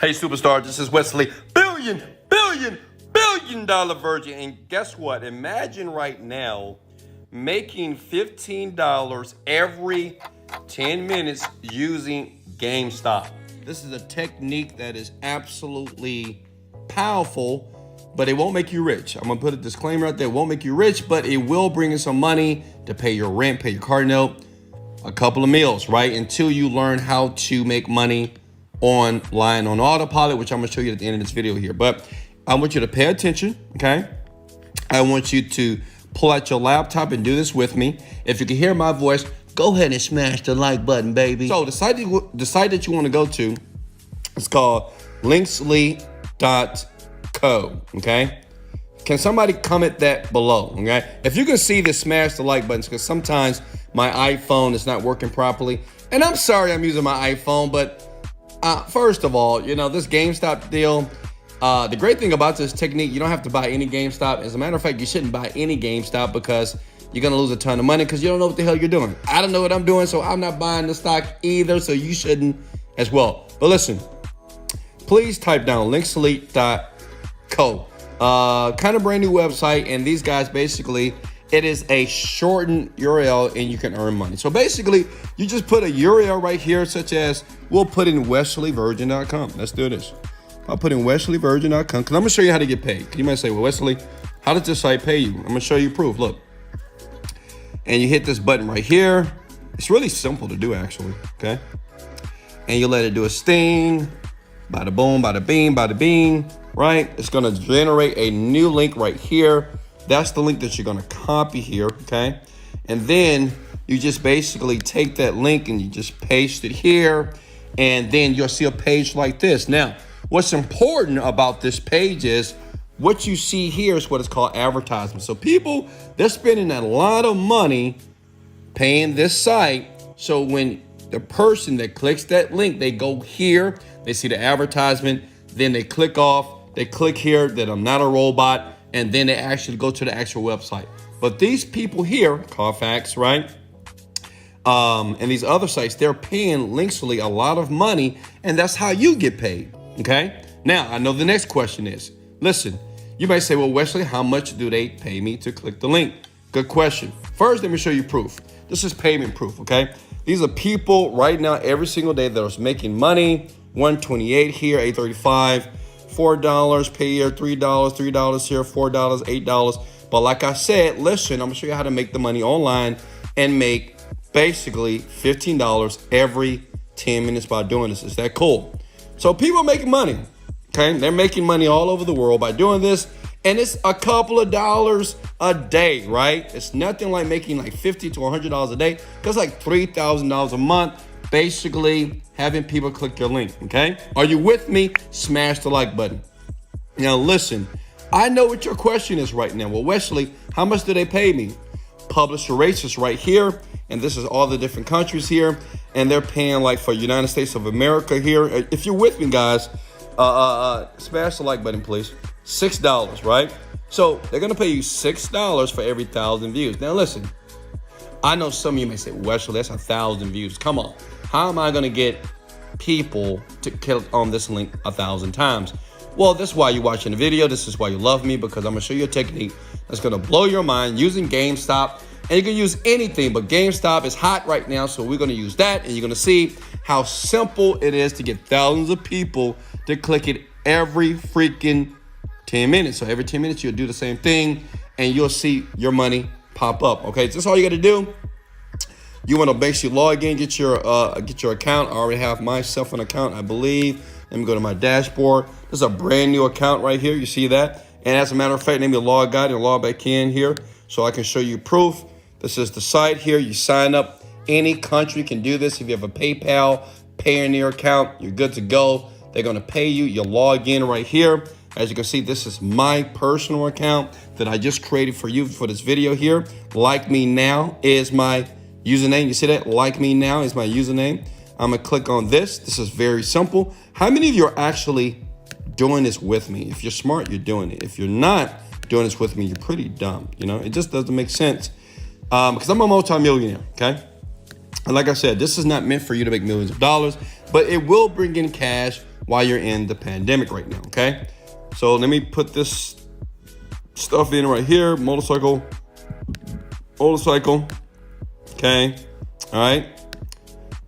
Hey, superstar, this is Wesley, billion dollar virgin. And guess what? Imagine right now making $15 every 10 minutes using Gamestop. This is a technique that is absolutely powerful, but it won't make you rich. I'm gonna put a disclaimer out there. It won't make you rich, but it will bring in some money to pay your rent, pay your car note, a couple of meals, right? Until you learn how to make money online on autopilot, which I'm gonna show you at the end of this video here. But I want you to pay attention, okay? I want you to pull out your laptop and do this with me. If you can hear my voice, go ahead and smash the like button, baby. So the site that you want to go to is called linksly.co, okay? Can somebody comment that below, okay? If you can see this, smash the like buttons, because sometimes my iPhone is not working properly. And I'm sorry I'm using my iPhone, but first of all, you know, this GameStop deal, the great thing about this technique, you don't have to buy any GameStop. As a matter of fact, you shouldn't buy any GameStop because you're gonna lose a ton of money because you don't know what the hell you're doing. I don't know what I'm doing, so I'm not buying the stock either, so you shouldn't as well. But listen, please type down linksly.co. Kind of brand new website, and these guys basically, it is a shortened URL and you can earn money. So basically, you just put a URL right here, such as, we'll put in wesleyvirgin.com. Let's do this. I'll put in wesleyvirgin.com because I'm gonna show you how to get paid. You might say, well, Wesley, how does this site pay you? I'm gonna show you proof, look. And you hit this button right here. It's really simple to do, actually, okay? And you let it do its thing. Bada boom, bada bing, bada bing, right? It's gonna generate a new link right here. That's the link that you're gonna copy here, okay? And then you just basically take that link and you just paste it here, and then you'll see a page like this. Now, what's important about this page is what you see here is what is called advertisement. So people, they're spending a lot of money paying this site. So when the person that clicks that link, they go here, they see the advertisement, then they click off, they click here that I'm not a robot, and then they actually go to the actual website. But these people here, Carfax, right? And these other sites, they're paying Linksly a lot of money, and that's how you get paid, okay? Now, I know the next question is, listen, you might say, well, Wesley, how much do they pay me to click the link? Good question. First, let me show you proof. This is payment proof, okay? These are people right now every single day that are making money. 128 here, 835, $4 per year, $3 here, $4, $8. But like I said, listen, I'm gonna show you how to make the money online and make basically $15 every 10 minutes by doing this. Is that cool? So people are making money, okay? They're making money all over the world by doing this. And it's a couple of dollars a day, right? It's nothing like making like $50 to $100 a day. That's like $3,000 a month, basically having people click your link, okay? Are you with me? Smash the like button. Now listen, I know what your question is right now. Well, Wesley, how much do they pay me? Publisher rates is right here, and this is all the different countries here, and they're paying like for United States of America here. If you're with me, guys, smash the like button, please. $6, right? So they're gonna pay you $6 for every 1,000 views. Now listen, I know some of you may say, Wesley, that's 1,000 views. Come on, how am I gonna get people to click on this link 1,000 times? Well, that's why you're watching the video. This is why you love me, because I'm gonna show you a technique that's gonna blow your mind using GameStop. And you can use anything, but GameStop is hot right now, so we're gonna use that, and you're gonna see how simple it is to get thousands of people to click it every freaking 10 minutes. So every 10 minutes, you'll do the same thing, and you'll see your money pop up, okay? So that's all you gotta do. You wanna basically log in, get your account. I already have myself an account, I believe. Let me go to my dashboard. This is a brand new account right here. You see that? And as a matter of fact, let me log out and log back in here so I can show you proof. This is the site here. You sign up. Any country can do this. If you have a PayPal, Payoneer account, you're good to go. They're gonna pay you. You log in right here. As you can see, this is my personal account that I just created for you for this video here. Like Me Now is my username. You see that? Like Me Now is my username. I'm gonna click on this. This is very simple. How many of you are actually doing this with me? If you're smart, you're doing it. If you're not doing this with me, you're pretty dumb. You know, it just doesn't make sense. Because I'm a multi-millionaire, okay? And like I said, this is not meant for you to make millions of dollars, but it will bring in cash while you're in the pandemic right now, okay? So let me put this stuff in right here. Motorcycle, okay? All right.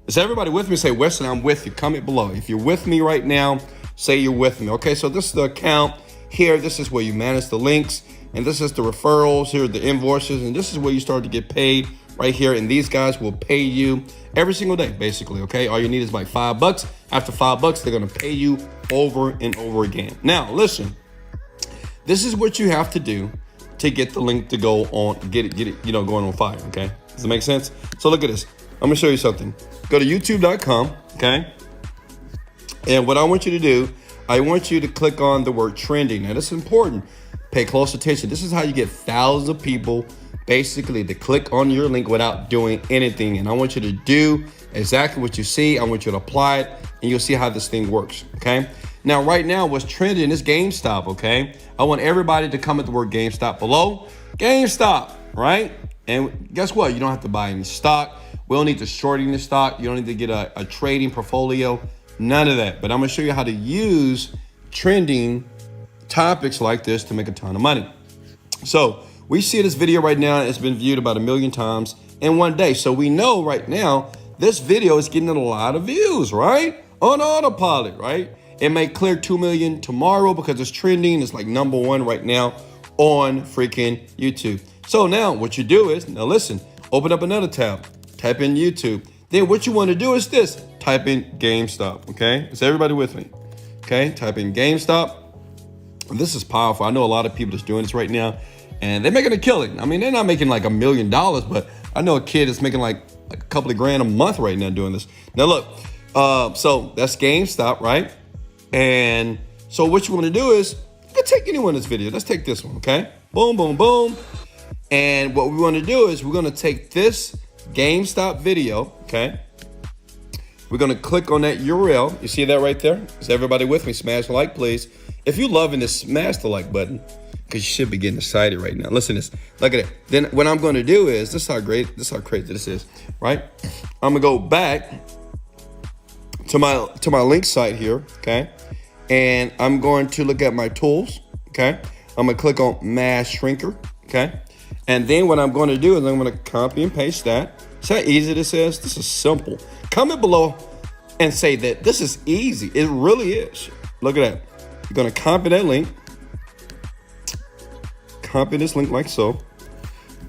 Is everybody with me? Say, Weston, I'm with you. Comment below. If you're with me right now, say you're with me. Okay, so this is the account here. This is where you manage the links, and this is the referrals. Here are the invoices, and this is where you start to get paid right here. And these guys will pay you every single day, basically. Okay, all you need is like $5. After $5, they're gonna pay you over and over again. Now, listen. This is what you have to do to get the link to go on, get it, going on fire. Okay, does it make sense? So look at this. I'm gonna show you something. Go to youtube.com, okay? And what I want you to do, I want you to click on the word trending. Now this is important. Pay close attention. This is how you get thousands of people basically to click on your link without doing anything. And I want you to do exactly what you see. I want you to apply it, and you'll see how this thing works, okay? Now, right now, what's trending is Gamestop, okay? I want everybody to comment the word Gamestop below. Gamestop, right? And guess what? You don't have to buy any stock. We don't need to short any stock. You don't need to get a trading portfolio. None of that. But I'm going to show you how to use trending topics like this to make a ton of money. So we see this video right now. It's been viewed about 1 million times in one day. So we know right now this video is getting a lot of views, right? On autopilot, right? It may clear 2 million tomorrow because it's trending. It's like #1 right now on freaking YouTube. So now what you do is, now listen, open up another tab, type in YouTube. Then what you want to do is this, type in Gamestop, okay? Is everybody with me? Okay, type in Gamestop. This is powerful. I know a lot of people that's doing this right now, and they're making a killing. I mean, they're not making like $1 million, but I know a kid that's making like a couple of grand a month right now doing this. Now look, so that's Gamestop, right? And so what you want to do is, you can take any one of this video. Let's take this one, okay? Boom, boom, boom. And what we want to do is we're going to take this Gamestop video, okay? We're going to click on that URL. You see that right there? Is everybody with me? Smash the like, please. If you're loving this, smash the like button, because you should be getting excited right now. Listen to this. Look at it. Then what I'm going to do is, this is how crazy this is, right? I'm going to go back to my link site here, okay? And I'm going to look at my tools, okay? I'm going to click on Mass Shrinker, okay? And then what I'm going to do is I'm going to copy and paste that. See how easy this is? This is simple. Comment below and say that this is easy. It really is. Look at that. You're going to copy that link. Copy this link like so.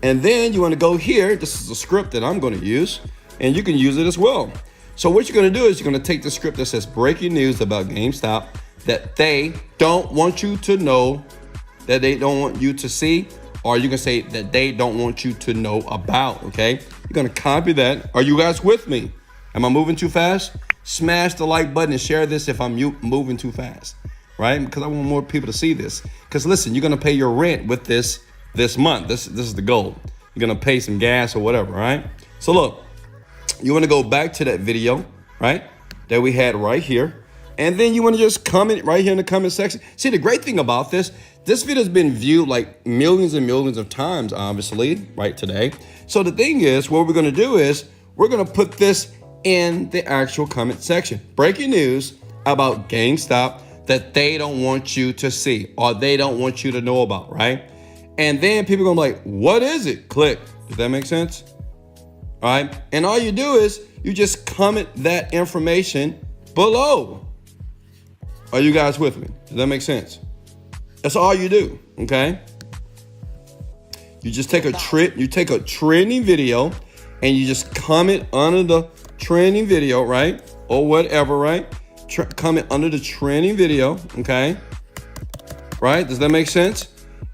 And then you want to go here. This is a script that I'm going to use, and you can use it as well. So what you're going to do is you're going to take the script that says breaking news about GameStop that they don't want you to know, that they don't want you to see, or you can say that they don't want you to know about, okay? You're going to copy that. Are you guys with me? Am I moving too fast? Smash the like button and share this if I'm moving too fast, right? Because I want more people to see this. Because listen, you're going to pay your rent with this month. This is the goal. You're going to pay some gas or whatever, right? So look, you want to go back to that video, right, that we had right here. And then you want to just comment right here in the comment section. See, the great thing about this video has been viewed like millions and millions of times, obviously, right, today. So the thing is, what we're going to do is we're going to put this in the actual comment section. Breaking news about GameStop that they don't want you to see, or they don't want you to know about, right? And then people are going to be like, what is it? Click. Does that make sense? All right. And all you do is you just comment that information below. Are you guys with me? Does that make sense? That's all you do. Okay. You just take a trending video and you just comment under the trending video, right? Or whatever, right? Comment under the trending video. Okay. Right. Does that make sense?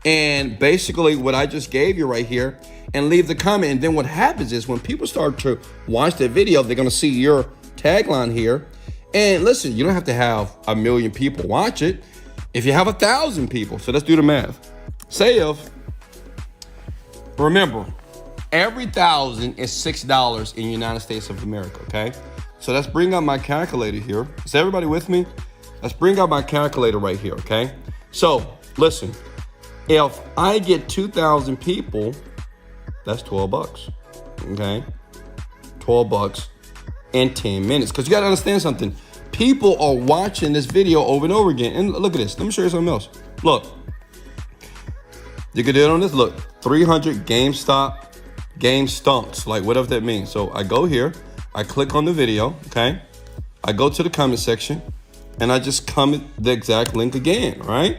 And basically what I just gave you right here, and leave the comment. And then what happens is when people start to watch that video, they're going to see your tagline here. And listen, you don't have to have 1 million people watch it. If you have 1,000 people, so let's do the math. Say if, remember, every 1,000 is $6 in the United States of America, okay? So let's bring out my calculator here. Is everybody with me? Let's bring out my calculator right here, okay? So listen, if I get 2,000 people, that's $12, okay? $12 in 10 minutes. Because you got to understand something. people are watching this video over and over again. And look at this. Let me show you something else. Look. You can do it on this. Look, 300 GameStop game stumps, like whatever that means. So I go here, I click on the video, okay? I go to the comment section, and I just comment the exact link again, right?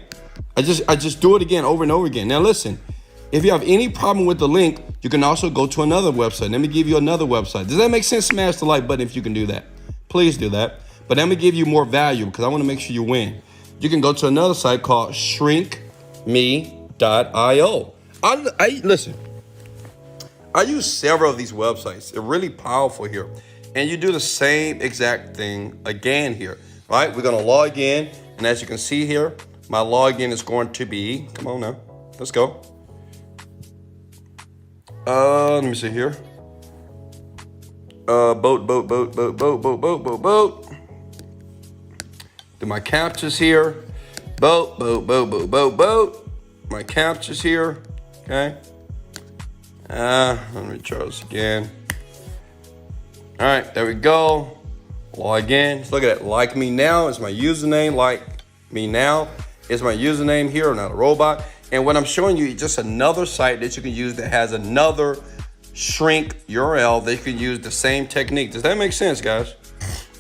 I just do it again over and over again. Now listen, if you have any problem with the link, you can also go to another website. Let me give you another website. Does that make sense? Smash the like button if you can do that. Please do that. But let me give you more value because I want to make sure you win. You can go to another site called shrinkme.io. Listen, I use several of these websites. They're really powerful here. And you do the same exact thing again here, right? We're gonna log in, and as you can see here, my login is going to be, come on now, let's go. Let me see here. Boat. Do my captures here. Boat. My captures here, okay? Let me try this again. All right, there we go. Log in. Look at that. Like me now is my username. Like me now is my username here. I'm not a robot. And what I'm showing you is just another site that you can use that has another shrink URL that you can use the same technique. Does that make sense, guys?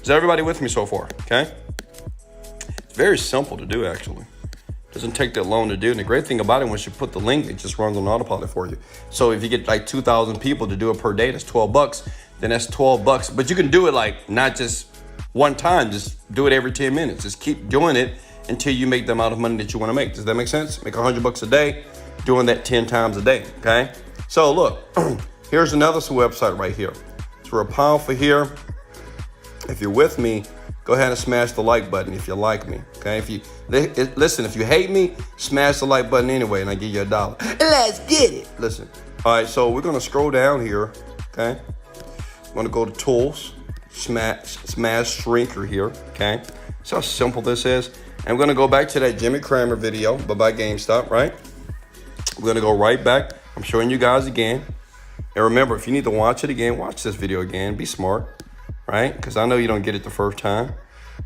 Is everybody with me so far? Okay. It's very simple to do, actually. Doesn't take that long to do. And the great thing about it, once you put the link, it just runs on autopilot for you. So if you get like 2,000 people to do it per day, that's $12. Then that's $12. But you can do it like not just one time, just do it every 10 minutes. Just keep doing it until you make the amount of money that you want to make. Does that make sense? Make $100 a day, doing that 10 times a day, okay? So look, here's another website right here. It's real powerful here. If you're with me, go ahead and smash the like button if you like me, okay? If you listen, if you hate me, smash the like button anyway, and I give you $1. Let's get it. Listen. All right, so we're gonna scroll down here, okay? I'm gonna go to Tools, smash Shrinker here, okay? See how simple this is. And we're gonna go back to that Jimmy Cramer video, by GameStop, right? We're gonna go right back. I'm showing you guys again. And remember, if you need to watch it again, watch this video again. Be smart, right? Because I know you don't get it the first time,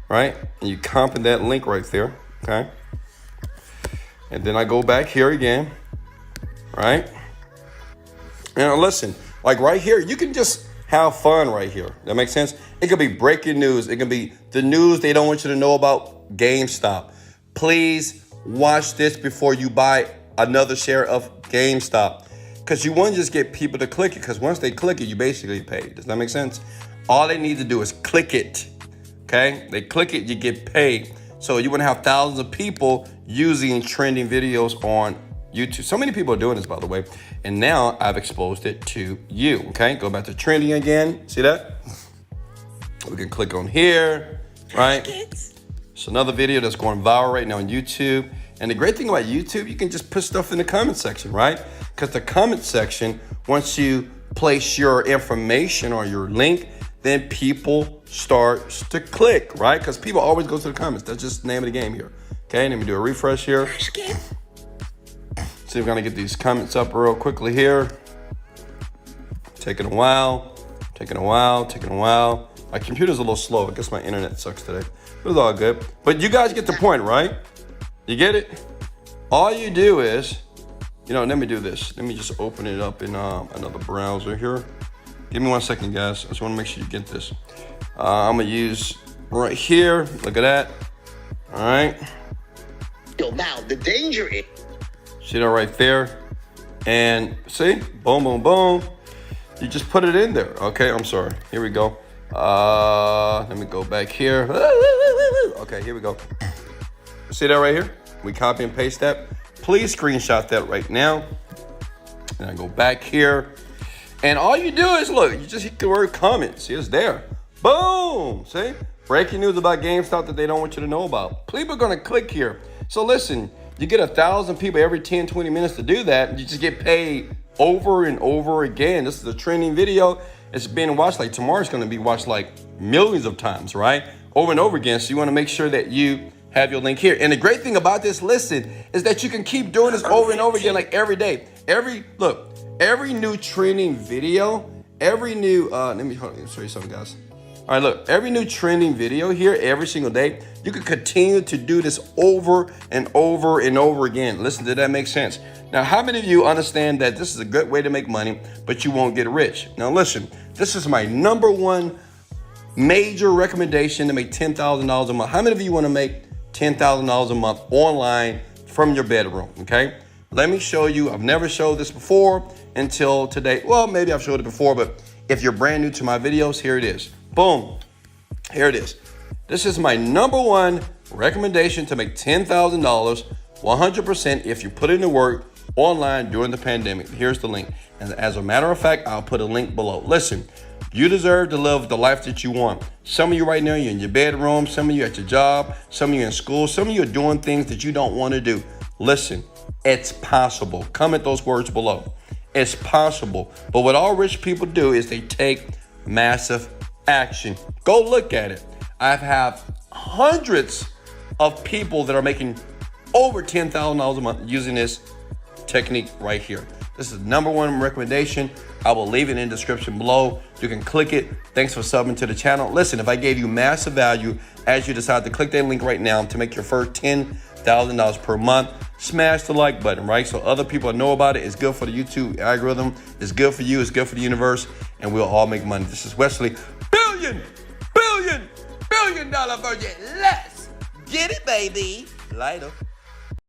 right? And you copy that link right there, okay? And then I go back here again, right? And listen, like right here, you can just have fun right here. That makes sense? It could be breaking news. It can be the news they don't want you to know about GameStop. Please watch this before you buy another share of GameStop. Because you want to just get people to click it. Because once they click it, you basically pay. Does that make sense? All they need to do is click it. Okay? They click it, you get paid. So you want to have thousands of people using trending videos on YouTube. So many people are doing this, by the way. And now I've exposed it to you. Okay? Go back to trending again. See that? We can click on here, right? It's another video that's going viral right now on YouTube. And the great thing about YouTube, you can just put stuff in the comment section, right? Because the comment section, once you place your information or your link, then people start to click, right? Because people always go to the comments. That's just the name of the game here. Okay, let me do a refresh here. See if we're gonna get these comments up real quickly here. Taking a while. My computer's a little slow. I guess my internet sucks today. But it's all good. But you guys get the point, right? You get it? All you do is, let me do this. Let me just open it up in another browser here. Give me 1 second, guys. I just want to make sure you get this. I'm going to use right here. Look at that. All right. Now, the danger is... See that right there? And see? Boom, boom, boom. You just put it in there. Okay, I'm sorry. Here we go. Let me go back here. Okay, here we go. See that right here? We copy and paste that. Please screenshot that right now. And I go back here. And all you do is, look, you just hit the word comment. See, it's there. Boom. See? Breaking news about GameStop that they don't want you to know about. People are going to click here. So listen, you get 1,000 people every 10, 20 minutes to do that. You just get paid over and over again. This is a trending video. It's being watched like tomorrow's going to be watched like millions of times, right? Over and over again. So you want to make sure that you have your link here. And the great thing about this, listen, is that you can keep doing this over and over again, like every day. Every new trending video, every new, let me show you something, guys. All right, look, every new trending video here, every single day, you can continue to do this over and over and over again. Listen, did that make sense? Now, how many of you understand that this is a good way to make money, but you won't get rich? Now, listen, this is my number one major recommendation to make $10,000 a month. How many of you want to make $10,000 a month online from your bedroom, okay? Let me show you. I've never showed this before until today. Well, maybe I've showed it before, but if you're brand new to my videos, here it is. Boom, here it is. This is my number one recommendation to make $10,000 100% if you put in the work online during the pandemic. Here's the link. And as a matter of fact, I'll put a link below. Listen, you deserve to live the life that you want. Some of you right now, you're in your bedroom. Some of you at your job. Some of you in school. Some of you are doing things that you don't want to do. Listen, it's possible. Comment those words below. It's possible. But what all rich people do is they take massive action. Go look at it. I have hundreds of people that are making over $10,000 a month using this technique right here. This is the number one recommendation. I will leave it in the description below. You can click it. Thanks for subbing to the channel. Listen, if I gave you massive value as you decide to click that link right now to make your first $10,000 per month, smash the like button, right? So other people know about it. It's good for the YouTube algorithm. It's good for you. It's good for the universe. And we'll all make money. This is Wesley. $1 billion dollar virgin. Let's get it, baby. Later.